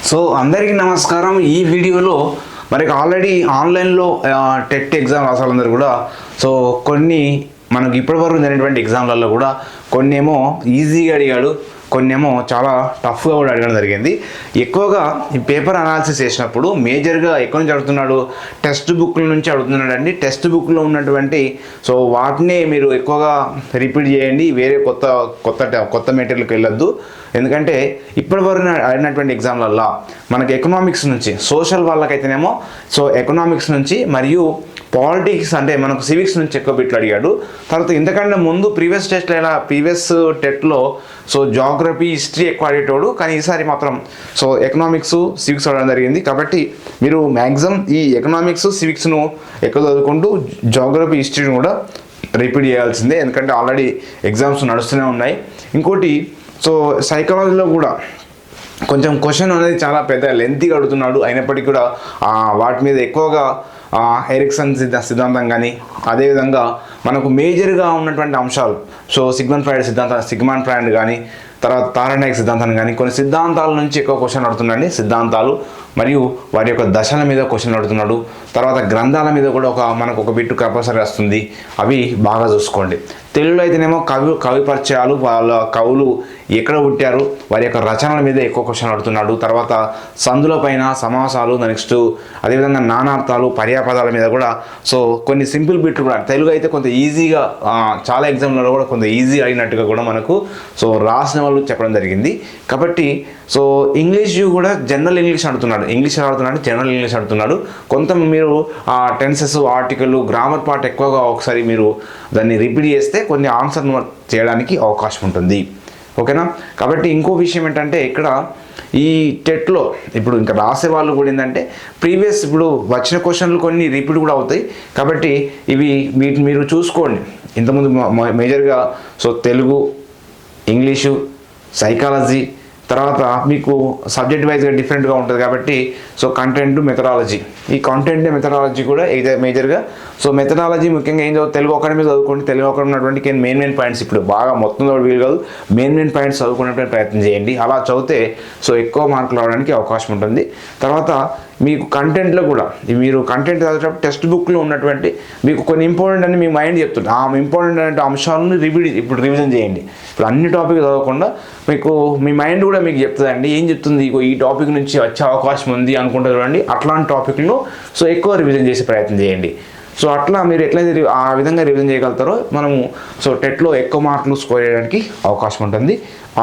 So అందరికీ నమస్కారం. ఈ వీడియోలో మనకి ఆల్రెడీ ఆన్లైన్లో టెట్ ఎగ్జామ్ రాసాలందరూ కూడా సో కొన్ని మనకి ఇప్పటివరకు జరిగినటువంటి ఎగ్జామ్లలో కూడా కొన్ని ఏమో ఈజీగా అడిగాడు, కొన్ని ఏమో చాలా టఫ్గా కూడా అడగడం జరిగింది. ఎక్కువగా ఈ పేపర్ అనాలిసిస్ చేసినప్పుడు మేజర్గా ఎక్కడి నుంచి అడుగుతున్నాడు, టెక్స్ట్ బుక్ల నుంచి అడుగుతున్నాడు అండి. టెక్స్ట్ బుక్లో ఉన్నటువంటి సో వాటినే మీరు ఎక్కువగా రిపీట్ చేయండి, వేరే కొత్త మెటీరియల్కి వెళ్ళొద్దు. ఎందుకంటే ఇప్పటివరకు అడిగినటువంటి ఎగ్జామ్లల్లో మనకి ఎకనామిక్స్ నుంచి, సోషల్ వాళ్ళకైతేనేమో సో ఎకనామిక్స్ నుంచి మరియు పాలిటిక్స్ అంటే మనకు సివిక్స్ నుంచి ఎక్కువ బిట్లు అడిగాడు. తర్వాత ఇంతకంటే ముందు ప్రీవియస్ టెట్లో సో జాగ్రఫీ, హిస్టరీ ఎక్కువ అడిగేటోడు, కానీ ఈసారి మాత్రం సో ఎకనామిక్స్, సివిక్స్ అడగడం జరిగింది. కాబట్టి మీరు మ్యాక్సిమం ఈ ఎకనామిక్స్, సివిక్స్ను ఎక్కువ చదువుకుంటూ జాగ్రఫీ, హిస్టరీని కూడా రిపీట్ చేయాల్సిందే, ఎందుకంటే ఆల్రెడీ ఎగ్జామ్స్ నడుస్తూనే ఉన్నాయి. ఇంకోటి సో సైకాలజీలో కూడా కొంచెం క్వశ్చన్ అనేది చాలా పెద్ద లెంతీగా అడుగుతున్నాడు. అయినప్పటికీ కూడా వాటి మీద ఎక్కువగా ఎరిక్సన్ సిద్ధాంతం కానీ, అదేవిధంగా మనకు మేజర్గా ఉన్నటువంటి అంశాలు సో సిగ్మండ్ ఫ్రాయిడ్ కానీ, తర్వాత థారనాయిక్ సిద్ధాంతాన్ని కానీ, కొన్ని సిద్ధాంతాల నుంచి ఎక్కువ క్వశ్చన్ అడుగుతున్నాడు. సిద్ధాంతాలు మరియు వాటి యొక్క దశల మీద క్వశ్చన్ అడుగుతున్నాడు. తర్వాత గ్రంథాల మీద కూడా మనకు ఒక బిట్టు కంపల్సరీ వస్తుంది, అవి బాగా చూసుకోండి. తెలుగులో అయితేనేమో కవి పరిచయాలు, వాళ్ళ కవులు ఎక్కడ పుట్టారు, వారి యొక్క రచనల మీద ఎక్కువ క్వశ్చన్ అడుగుతున్నాడు. తర్వాత సందుల పైన, సమాసాలు, నెక్స్ట్ అదేవిధంగా నానార్థాలు, పర్యాపదాల మీద కూడా సో కొన్ని సింపుల్ బిట్లు కూడా తెలుగు అయితే కొంత ఈజీగా చాలా ఎగ్జామ్లలో కూడా కొంత ఈజీ అయినట్టుగా కూడా మనకు సో రాసిన వాళ్ళు చెప్పడం జరిగింది. కాబట్టి సో ఇంగ్లీష్ కూడా జనరల్ ఇంగ్లీష్ అడుగుతున్నాడు, జనరల్ ఇంగ్లీష్ అడుగుతున్నాడు. కొంత మీరు టెన్సెస్, ఆర్టికల్, గ్రామర్ పార్ట్ ఎక్కువగా ఒకసారి మీరు దాన్ని రిపీట్ చేస్తే కొన్ని ఆన్సర్ చేయడానికి అవకాశం ఉంటుంది. ఓకేనా? కాబట్టి ఇంకో విషయం ఏంటంటే ఇక్కడ ఈ టెట్లో ఇప్పుడు ఇంకా రాసే వాళ్ళు కూడా ఏంటంటే ప్రీవియస్ ఇప్పుడు వచ్చిన క్వశ్చన్లు కొన్ని రిపీట్ కూడా అవుతాయి. కాబట్టి వీటిని మీరు చూసుకోండి. ఇంతకుముందు మేజర్గా సో తెలుగు, ఇంగ్లీషు, సైకాలజీ, తర్వాత మీకు సబ్జెక్ట్ వైజ్గా డిఫరెంట్గా ఉంటుంది. కాబట్టి సో కంటెంట్, మెథడాలజీ, ఈ కంటెంట్ మెథడాలజీ కూడా మేజర్గా సో మెథడాలజీ ముఖ్యంగా ఏం చదువు, తెలుగు అకాడమీ చదువుకోండి. తెలుగు అకాడమీ ఉన్నటువంటి మెయిన్ పాయింట్స్ ఇప్పుడు బాగా మొత్తం వీలు కాదు, మెయిన్ పాయింట్స్ చదువుకునేటువంటి ప్రయత్నం చేయండి. అలా చదివితే సో ఎక్కువ మార్కులు రావడానికి అవకాశం ఉంటుంది. తర్వాత మీకు కంటెంట్లో కూడా మీరు కంటెంట్ చదివేటప్పుడు టెక్స్ట్ బుక్లో ఉన్నటువంటి మీకు కొన్ని ఇంపార్టెంట్ అని మీ మైండ్ చెప్తుంది. ఆ ఇంపార్టెంట్ అంటే అంశాలను రివిజన్ చేయండి. ఇప్పుడు అన్ని టాపిక్ చదవకుండా మీకు మీ మైండ్ కూడా మీకు చెప్తుందండి, ఏం చెప్తుంది, ఈ టాపిక్ నుంచి వచ్చే అవకాశం ఉంది అనుకుంటారు చూడండి. అట్లాంటి టాపిక్లో సో ఎక్కువ రివిజన్ చేసే ప్రయత్నం చేయండి. సో అట్లా మీరు ఎట్లయితే ఆ విధంగా రివిజన్ చేయగలుగుతారో మనము సో టెట్లో ఎక్కువ మార్కులు స్కోర్ చేయడానికి అవకాశం ఉంటుంది.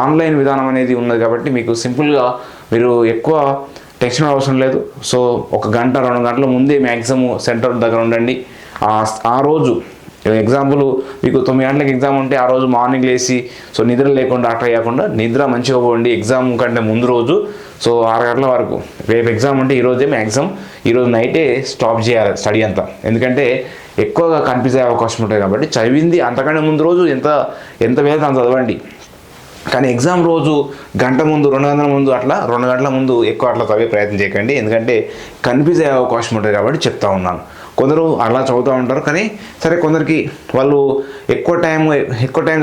ఆన్లైన్ విధానం అనేది ఉన్నది కాబట్టి మీకు సింపుల్గా మీరు ఎక్కువ టెన్షన్ అవసరం లేదు. సో 1 గంట 2 గంటల ముందే మ్యాక్సిమం సెంటర్ దగ్గర ఉండండి. ఆ రోజు ఎగ్జాంపుల్ మీకు 9 గంటలకు ఎగ్జామ్ ఉంటే ఆ రోజు మార్నింగ్ లేచి సో నిద్ర లేకుండా అట్లా కాకుండా నిద్ర మంచిగా పోండి. ఎగ్జామ్ కంటే ముందు రోజు సో 6 గంటల వరకు, రేపు ఎగ్జామ్ ఉంటే ఈరోజే మ్యాక్సిమం ఈరోజు నైటే స్టాప్ చేయాలి స్టడీ అంతా, ఎందుకంటే ఎక్కువగా కన్ఫ్యూజ్ అయ్యే అవకాశం ఉంటుంది. కాబట్టి చదివింది అంతకంటే ముందు రోజు ఎంత వేస్తే అంత చదవండి. కానీ ఎగ్జామ్ రోజు గంట ముందు, 2 గంటల ముందు, అట్లా 2 గంటల ముందు ఎక్కువ అట్లా చదివే ప్రయత్నం చేయకండి, ఎందుకంటే కన్ఫ్యూజ్ అయ్యే అవకాశం ఉంటుంది. కాబట్టి చెప్తా ఉన్నాను. కొందరు అలా చదువుతూ ఉంటారు, కానీ సరే కొందరికి వాళ్ళు ఎక్కువ టైం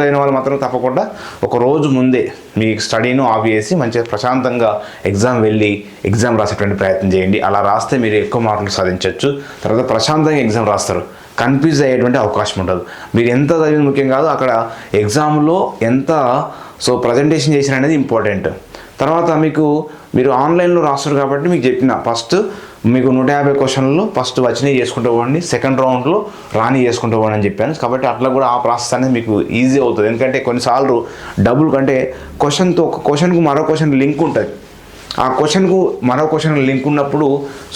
చదివిన వాళ్ళు మాత్రం తప్పకుండా ఒక రోజు ముందే మీ స్టడీను ఆఫ్ చేసి మంచిగా ప్రశాంతంగా ఎగ్జామ్ రాసేటువంటి ప్రయత్నం చేయండి. అలా రాస్తే మీరు ఎక్కువ మార్కులు సాధించవచ్చు. తర్వాత ప్రశాంతంగా ఎగ్జామ్ రాస్తారు, కన్ఫ్యూజ్ అయ్యేటువంటి అవకాశం ఉండదు. మీరు ఎంత చదివింది ముఖ్యం కాదు, అక్కడ ఎగ్జామ్లో ఎంత సో ప్రజెంటేషన్ చేసిన అనేది ఇంపార్టెంట్. తర్వాత మీరు ఆన్లైన్లో రాస్తారు కాబట్టి మీకు చెప్పిన ఫస్ట్ మీకు 150 క్వశ్చన్లు ఫస్ట్ వచ్చినవి చేసుకుంటూ పోండి, సెకండ్ రౌండ్లో రాని చేసుకుంటూ పోండి అని చెప్పాను. కాబట్టి అట్లా కూడా ఆ ప్రాసెస్ అనేది మీకు ఈజీ అవుతుంది. ఎందుకంటే కొన్నిసార్లు డబుల్ కంటే ఒక క్వశ్చన్కు మరో క్వశ్చన్ లింక్ ఉంటుంది. ఆ క్వశ్చన్కు మరో క్వశ్చన్ లింక్ ఉన్నప్పుడు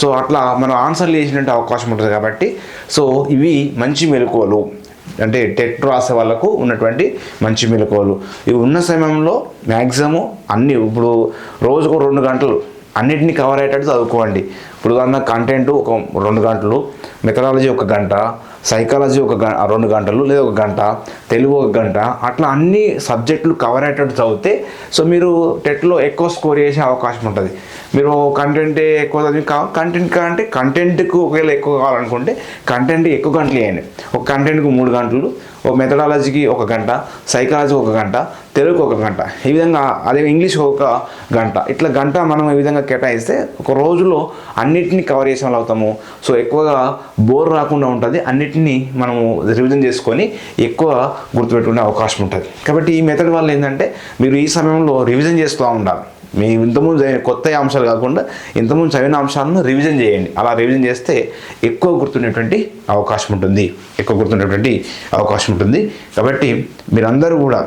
సో అట్లా మనం ఆన్సర్లు చేసినట్టు అవకాశం ఉంటుంది. కాబట్టి సో ఇవి మంచి మెలకువలు, అంటే టెట్ రాసే వాళ్ళకు ఉన్నటువంటి మంచి మెలకువలు. ఇవి ఉన్న సమయంలో మ్యాక్సిమం అన్నీ ఇప్పుడు రోజుకు 2 గంటలు అన్నిటినీ కవర్ అయ్యేటట్టు చదువుకోండి. ఇప్పుడు కంటెంట్ ఒక 2 గంటలు, మెథడాలజీ 1 గంట, సైకాలజీ 2 గంటలు లేదా 1 గంట, తెలుగు 1 గంట, అట్లా అన్ని సబ్జెక్టులు కవర్ అయ్యేటట్టు చదివితే సో మీరు టెట్లో ఎక్కువ స్కోర్ చేసే అవకాశం ఉంటుంది. మీరు కంటెంటే ఎక్కువ చదివి కంటెంట్కు ఒకవేళ ఎక్కువ కావాలనుకుంటే కంటెంట్ ఎక్కువ గంటలు వేయండి. ఒక కంటెంట్కు 3 గంటలు, ఒక మెథడాలజీకి 1 గంట, సైకాలజీ 1 గంట, తెలుగుకు ఒక గంట, ఈ విధంగా అదే ఇంగ్లీష్కి ఒక గంట, ఇట్లా గంట మనం ఈ విధంగా కేటాయిస్తే ఒక రోజులో అన్నిటినీ కవర్ చేసే వాళ్ళు అవుతాము. సో ఎక్కువగా బోర్ రాకుండా ఉంటుంది, అన్నిటినీ మనము రివిజన్ చేసుకొని ఎక్కువ గుర్తుపెట్టుకునే అవకాశం ఉంటుంది. కాబట్టి ఈ మెథడ్ వల్ల ఏంటంటే మీరు ఈ సమయంలో రివిజన్ చేస్తూ ఉండాలి. మీ ఇంతకుముందు కొత్త అంశాలు కాకుండా ఇంతకుముందు చదివిన అంశాలను రివిజన్ చేయండి. అలా రివిజన్ చేస్తే ఎక్కువ గుర్తుండేటువంటి అవకాశం ఉంటుంది. కాబట్టి మీరందరూ కూడా